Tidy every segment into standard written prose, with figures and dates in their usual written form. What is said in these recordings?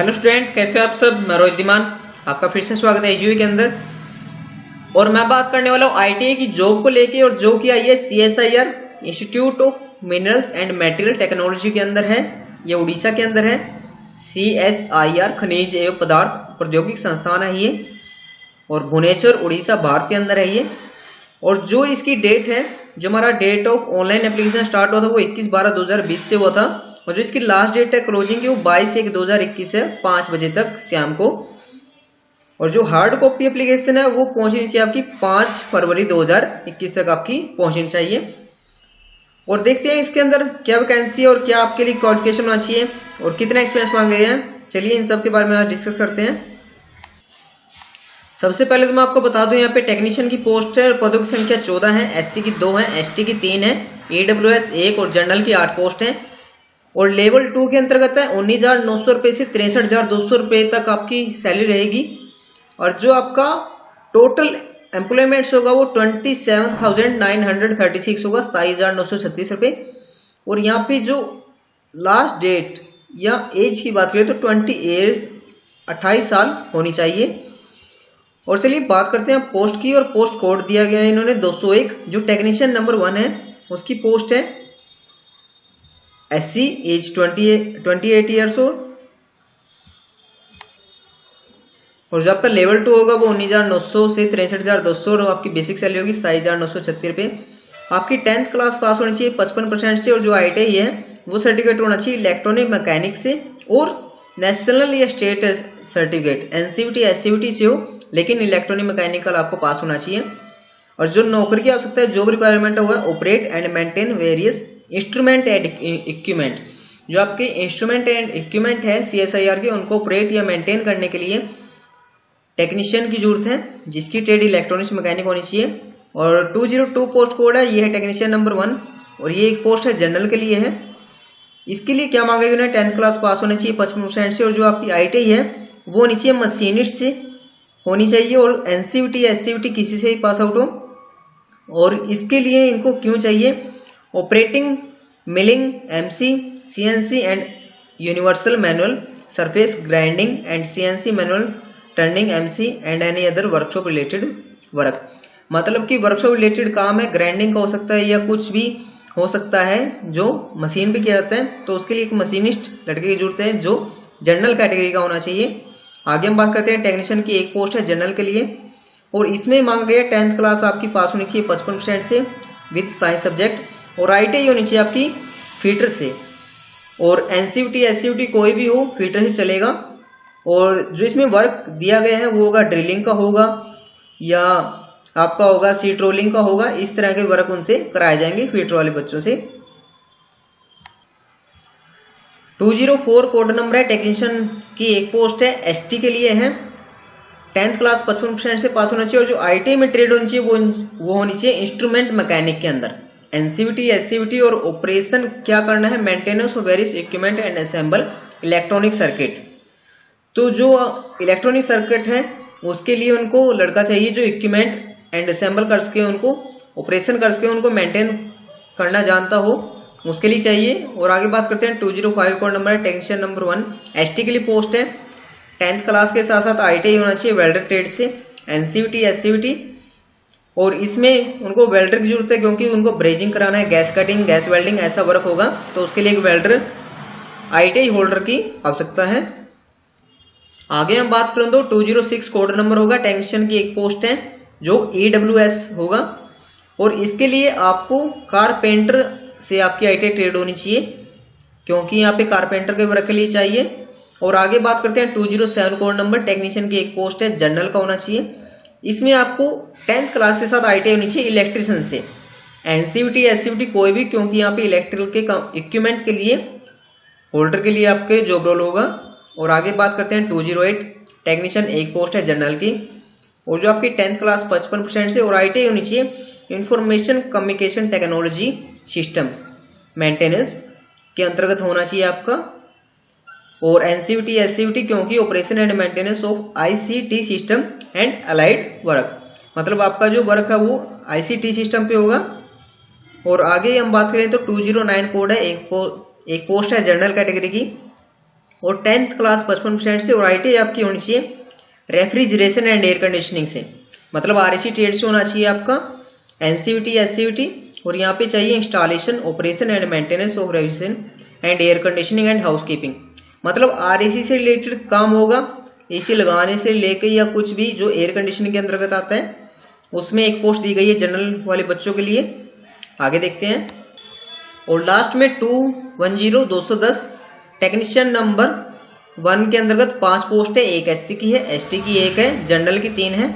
Hello student, कैसे हो आप सब। मैं रोहित, आपका फिर से स्वागत है एजीयू के अंदर। और मैं बात करने वाला हूँ आईटीआई की जॉब को लेके, और जो कि आई है CSIR institute of minerals and material technology के अंदर है। ये उड़ीसा के अंदर है। सीएसआईआर खनिज एवं पदार्थ प्रौद्योगिक संस्थान है ये, और भुवनेश्वर उड़ीसा भारत के अंदर है ये। और जो इसकी डेट है, जो हमारा date of online application start हुआ था वो 21/12/2020 से हुआ था, और जो इसकी लास्ट डेट है क्लोजिंग की वो 22/1/2021 है 5 बजे तक शाम को। और जो हार्ड कॉपी एप्लीकेशन है वो पहुंचनी चाहिए आपकी 5 फरवरी 2021 तक आपकी पहुंचनी चाहिए। और देखते हैं इसके अंदर क्या वैकेंसी है और क्या आपके लिए क्वालिफिकेशन होना चाहिए और कितना एक्सपीरियंस मांगे गए हैं। चलिए इन सब के बारे में आज डिस्कस करते हैं। सबसे पहले तो मैं आपको बता दूं, यहाँ पे टेक्नीशियन की पोस्ट है और पदों की संख्या 14 है। एससी की 2 है, एसटी की 3 है, ईडब्ल्यूएस 1 और जनरल की 8 पोस्ट है। और लेवल 2 के अंतर्गत है 19,900 रुपये से 63,200 रुपये तक आपकी सैलरी रहेगी। और जो आपका टोटल एम्प्लॉयमेंट्स होगा वो 27,936 होगा, 27,936 रुपये। और यहाँ पे जो लास्ट डेट या एज की बात करें तो 28 साल होनी चाहिए। और चलिए बात करते हैं पोस्ट की, और पोस्ट कोड दिया गया है इन्होंने 201। जो टेक्नीशियन नंबर 1 है उसकी पोस्ट है एससी, एज 28 ईयर्स ओल्ड। और जो आपका लेवल 2 होगा वो 19,900 से 63,200 और आपकी बेसिक सैलरी होगी 27,936 रुपये। आपकी 10th क्लास पास होनी चाहिए 55% से, और जो आईटीआई है वो सर्टिफिकेट होना चाहिए इलेक्ट्रॉनिक मैकेनिक से और नेशनल या स्टेट सर्टिफिकेट एनसीवीटी एससीवीटी से हो, लेकिन इलेक्ट्रॉनिक मैकेनिकल आपको पास होना चाहिए। और जो नौकरी की आवश्यकता है, जॉब रिक्वायरमेंट है वो है operate and maintain various instrument and equipment. जो आपके इंस्ट्रूमेंट एंड इक्विपमेंट है सीएसआईआर के, उनको ऑपरेट या मेंटेन करने के लिए टेक्नीशियन की जरूरत है, जिसकी ट्रेड इलेक्ट्रॉनिक्स मैकेनिक होनी चाहिए। और 202 पोस्ट कोड है, ये है टेक्नीशियन नंबर 1, और ये एक पोस्ट है जनरल के लिए है। इसके लिए क्या मांगेगा उन्हें 10th क्लास पास होनी चाहिए 55% से, और जो आपकी आईटीआई है वो होनी चाहिए मशीनिस्ट से होनी चाहिए, और एनसीवीटी एससीवीटी किसी से भी पास आउट हो। और इसके लिए इनको क्यों चाहिए, operating milling MC CNC and universal manual surface grinding and CNC manual turning MC and any other workshop related work. मतलब कि वर्कशॉप रिलेटेड काम है, ग्राइंडिंग का हो सकता है या कुछ भी हो सकता है जो मशीन पे किया जाता है, तो उसके लिए एक मशीनिस्ट लड़के की जरूरत है जो जनरल कैटेगरी का होना चाहिए। आगे हम बात करते हैं टेक्नीशियन की एक पोस्ट है जनरल के लिए, और इसमें मांगा गया 10th क्लास आपकी पास होनी चाहिए 55% से विद साइंस सब्जेक्ट, और आईटीआई होनी चाहिए आपकी फीटर से, और एनसीवीटी एससीवीटी कोई भी हो फीटर से चलेगा। और जो इसमें वर्क दिया गया है वो होगा ड्रिलिंग का होगा या आपका होगा सीट रोलिंग का होगा, इस तरह के वर्क उनसे कराए जाएंगे फीटर वाले बच्चों से। 204 कोड नंबर है, टेक्नीशियन की एक पोस्ट है, एसटी के लिए है। 10th क्लास 55% से पास होना चाहिए, और जो आईटीआई में ट्रेड होनी चाहिए वो होनी चाहिए इंस्ट्रूमेंट मैकेनिक के अंदर। एनसीवीटी एससीवीटी और ऑपरेशन क्या करना है, maintenance of various equipment and assemble electronic circuit. तो जो इलेक्ट्रॉनिक सर्किट है उसके लिए उनको लड़का चाहिए जो इक्विपमेंट एंड असेंबल कर सके, उनको ऑपरेशन कर सके, उनको मेंटेन करना जानता हो, उसके लिए चाहिए। और आगे बात करते हैं 205 कोड नंबर है, टेक्नीशियन नंबर 1 एसटी के लिए पोस्ट है। 10th क्लास के साथ साथ आईटीआई होना चाहिए वेल्डर ट्रेड से, एनसीवीटी एससीवीटी, और इसमें उनको वेल्डर की जरूरत है क्योंकि उनको ब्रेजिंग कराना है, गैस कटिंग गैस वेल्डिंग ऐसा वर्क होगा, तो उसके लिए एक वेल्डर आईटीआई होल्डर की आवश्यकता है। आगे हम बात करें तो 206 कोड नंबर होगा, टेक्नीशियन की एक पोस्ट है जो ईडब्ल्यूएस होगा, और इसके लिए आपको कारपेंटर से आपकी आईटीआई ट्रेड होनी चाहिए क्योंकि यहाँ पे कारपेंटर के वर्क के लिए चाहिए। और आगे बात करते हैं 207 कोड नंबर, टेक्नीशियन की एक पोस्ट है जनरल का होना चाहिए। इसमें आपको 10th क्लास के साथ आईटीआई होनी चाहिए इलेक्ट्रिशियन से, एनसीवीटी एससीवीटी कोई भी, क्योंकि यहाँ पे इलेक्ट्रिकल के इक्विपमेंट के लिए होल्डर के लिए आपके जॉब रोल होगा। और आगे बात करते हैं 208 टेक्नीशियन एक पोस्ट है जनरल की, और जो आपकी 10th क्लास 55% से, और आईटीआई होनी चाहिए information communication technology system maintenance के अंतर्गत होना चाहिए आपका, और एनसीवीटी एससीवीटी क्योंकि operation and maintenance of ICT system and allied work, मतलब आपका जो वर्क है वो आईसीटी सिस्टम पे होगा। और आगे हम बात करें तो 209 कोड है, एक पोस्ट है जनरल कैटेगरी की, और 10th क्लास 55% से, और ITI आपकी होनी चाहिए रेफ्रिजरेशन एंड एयर कंडीशनिंग से, मतलब RAC ट्रेड से होना चाहिए आपका, NCVT SCVT, और यहाँ पे चाहिए installation operation and maintenance of refrigeration and air conditioning and housekeeping, मतलब RAC से रिलेटेड काम होगा, AC लगाने से लेके या कुछ भी जो एयर कंडीशनिंग के अंतर्गत आता है, उसमें एक पोस्ट दी गई है जनरल वाले बच्चों के लिए। आगे देखते हैं। और लास्ट में 210 टेक्नीशियन नंबर 1 के अंतर्गत 5 पोस्ट है, एक SC की है, ST की 1 है, जनरल की 3 है।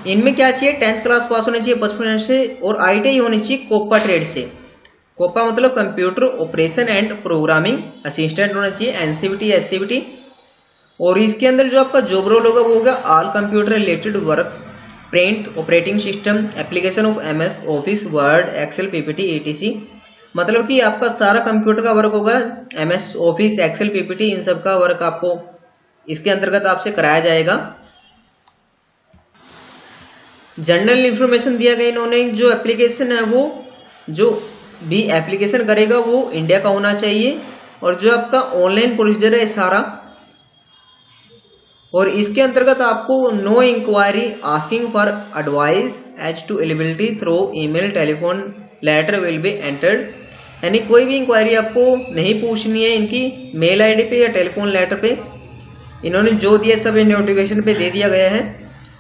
इनमें क्या चाहिए, 10th क्लास पास होनी चाहिए 55% से, और ITI होनी चाहिए कोपा ट्रेड से। कोपा मतलब computer operation and programming assistant होना चाहिए, NCVT SCVT। और इसके अंदर जो आपका जॉब रोल होगा वो होगा all computer related works, print, operating system, application of MS Office, Word, Excel, PPT ETC, मतलब कि आपका सारा कंप्यूटर का वर्क होगा, MS ऑफिस, एक्सेल, PPT, इन सब का वर्क आपको इसके अंतर्गत आपसे कराया जाएगा। जनरल इंफॉर्मेशन दिया गया इन्होंने, जो एप्लीकेशन है वो, जो भी एप्लीकेशन करेगा वो इंडिया का होना चाहिए, और जो आपका ऑनलाइन प्रोसीजर है सारा, और इसके अंतर्गत आपको no inquiry asking for advice as to eligibility through email, telephone letter will be entered, यानी कोई भी इंक्वायरी आपको नहीं पूछनी है इनकी मेल ID पे या टेलीफोन लेटर पे, इन्होंने जो दिया सब नोटिफिकेशन पे दे दिया गया है।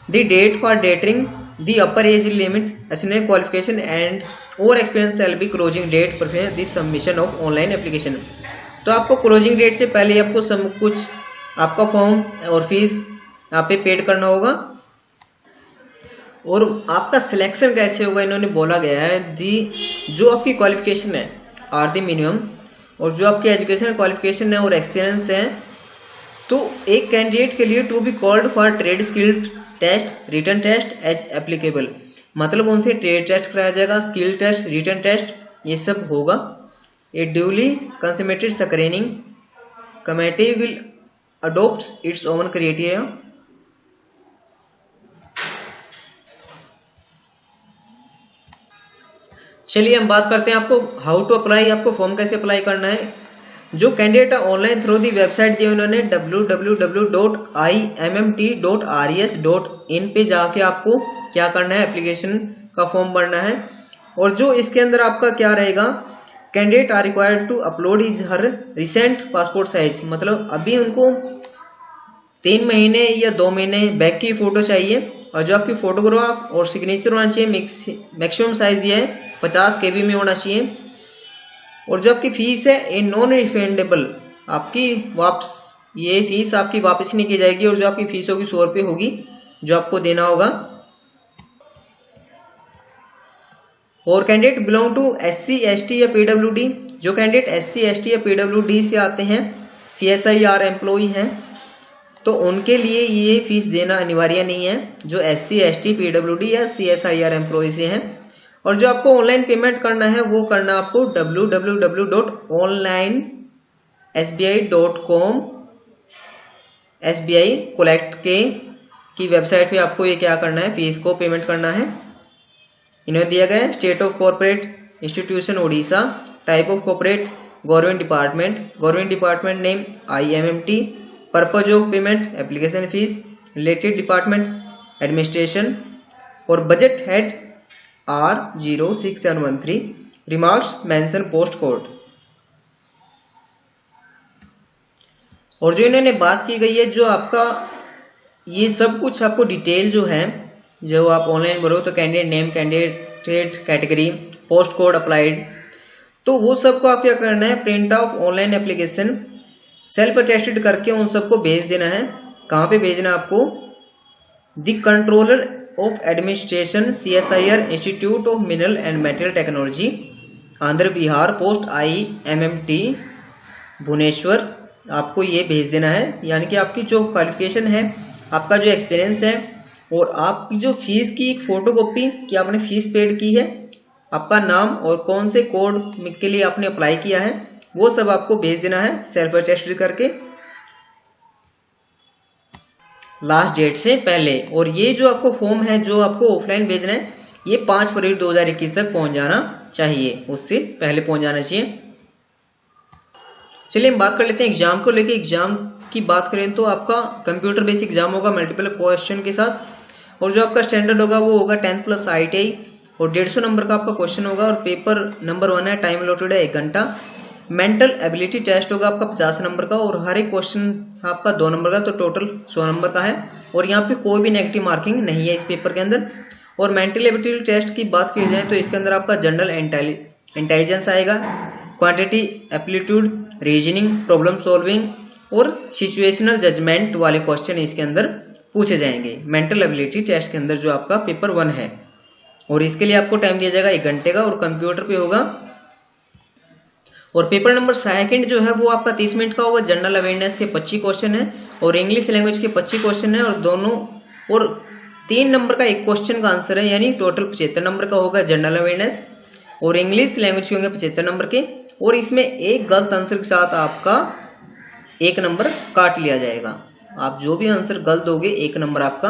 The date for determining the upper age limit, essential qualification and और experience shall be closing date for the submission of online application, तो आपको क्लोजिंग डेट से पहले आपको सब कुछ आपका फॉर्म और फीस आप पे पेड करना होगा। और आपका सिलेक्शन कैसे होगा, इन्होंने बोला गया है दी जो आपकी क्वालिफिकेशन है आर दी मिनिमम, और जो आपकी एजुकेशन क्वालिफिकेशन है और एक्सपीरियंस है, तो एक कैंडिडेट के लिए to be called for trade skill test, written test as applicable, मतलब उनसे ट्रेड टेस्ट कराया जाएगा, स्किल टेस्ट, रिटन टेस्ट, ये सब होगा। A duly constituted screening committee will adopts its own criteria। चलिए हम बात करते हैं आपको हाउ टू अप्लाई, आपको फॉर्म कैसे अप्लाई करना है। जो candidate online through the website दी उन्होंने www.immt.res.in पे जाके आपको क्या करना है, एप्लीकेशन का फॉर्म भरना है। और जो इसके अंदर आपका क्या रहेगा, candidate are required to upload is her recent passport size, मतलब अभी उनको 3 महीने या 2 महीने बैक की फोटो चाहिए, और जो आपकी फोटोग्राफ और सिग्नेचर होना चाहिए, मैक्सिमम साइज दिया है 50 KB में होना चाहिए। और जो आपकी फीस है ये नॉन रिफंडेबल, आपकी ये फीस आपकी वापस नहीं की जाएगी, और जो आपकी फीस होगी 100 रुपये होगी जो आपको देना होगा। और candidate belong to SC ST या PWD, जो कैंडिडेट SC ST या PWD से आते हैं, CSIR एम्प्लॉई हैं, तो उनके लिए ये फीस देना अनिवार्य नहीं है, जो SC ST PWD या CSIR एम्प्लॉई से हैं। और जो आपको ऑनलाइन पेमेंट करना है वो करना आपको www.onlinesbi.com SBI कलेक्ट की वेबसाइट पे आपको ये क्या करना है, फीस को पेमेंट करना है। इन्हें दिया गया है state of corporate institution Orissa, type of corporate government department name IMMT, purpose of payment application fees, related department administration, और budget head R06713, remarks mention post code. और जो इन्होंने बात की गई है, जो आपका ये सब कुछ आपको डिटेल जो है, जो आप ऑनलाइन भरो, तो candidate name, candidate category, post code applied, तो वो सबको आप क्या करना है, print of online application self attested करके उन सबको भेज देना है। कहाँ पे भेजना है आपको, the controller of administration CSIR institute of mineral and metal technology, Andhra Bihar, post IMMT Bhubaneswar, आपको ये भेज देना है। यानी कि आपकी जो क्वालिफिकेशन है, आपका जो एक्सपीरियंस है, और आपकी जो फीस की एक फोटोकॉपी कि आपने फीस पेड की है, आपका नाम और कौन से कोड के लिए आपने अप्लाई किया है, वो सब आपको भेज देना है सेल्फ अटेस्टेड करके लास्ट डेट से पहले। और ये जो आपको फॉर्म है जो आपको ऑफलाइन भेजना है, ये 5 फरवरी 2021 तक पहुंच जाना चाहिए, उससे पहले पहुंच जाना चाहिए। चलिए हम बात कर लेते हैं एग्जाम को लेके। एग्जाम की बात करें तो आपका कंप्यूटर बेसिक एग्जाम होगा मल्टीपल क्वेश्चन के साथ, और जो आपका स्टैंडर्ड होगा वो होगा 10 प्लस ITI, और 150 नंबर का आपका क्वेश्चन होगा, और पेपर नंबर 1 है, टाइम अलॉटेड है 1 घंटा। मेंटल एबिलिटी टेस्ट होगा आपका 50 नंबर का, और हर एक क्वेश्चन आपका 2 नंबर का, तो टोटल 100 नंबर का है, और यहाँ पे कोई भी नेगेटिव मार्किंग नहीं है इस पेपर के अंदर। और मेंटल एबिलिटी टेस्ट की बात की जाए तो इसके अंदर आपका जनरल इंटेलिजेंस आएगा, quantity aptitude, reasoning, problem solving और सिचुएशनल जजमेंट वाले क्वेश्चन इसके अंदर पूछे जाएंगे मेंटल एबिलिटी टेस्ट के अंदर, जो आपका पेपर 1 है। और इसके लिए आपको टाइम दिया जाएगा 1 घंटे का, और कंप्यूटर पे होगा। और पेपर नंबर 2 जो है वो आपका 30 मिनट का होगा। जनरल अवेयरनेस के 25 क्वेश्चन है, और इंग्लिश लैंग्वेज के 25 क्वेश्चन है, और दोनों और 3 नंबर का एक क्वेश्चन का आंसर है, यानी टोटल 75 नंबर का होगा जनरल अवेयरनेस, और इंग्लिश लैंग्वेज के होंगे 75 नंबर के, और इसमें एक गलत आंसर के साथ आपका 1 नंबर काट लिया जाएगा। आप जो भी आंसर गलत दोगे 1 नंबर आपका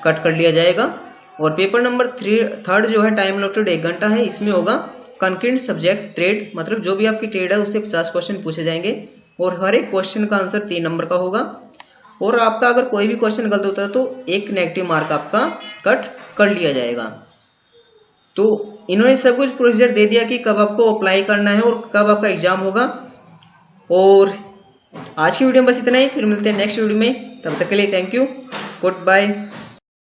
कट कर लिया जाएगा। और पेपर नंबर 3 जो है टाइम अलॉटेड 1 घंटा है, इसमें होगा कंकरेंट सब्जेक्ट ट्रेड, मतलब जो भी आपकी ट्रेड है उससे 50 क्वेश्चन पूछे जाएंगे, और हर एक क्वेश्चन का आंसर 3 नंबर का होगा। और आपका अगर कोई भी क्वेश्चन गलत होता है तो 1 नेगेटिव मार्क आपका कट कर लिया जाएगा। तो इन्होंने सब कुछ प्रोसीजर दे दिया कि कब आपको अप्लाई करना है और कब आपका एग्जाम होगा। और आज की वीडियो में बस इतना ही, फिर मिलते हैं नेक्स्ट वीडियो में, तब तक के लिए थैंक यू, गुड बाय।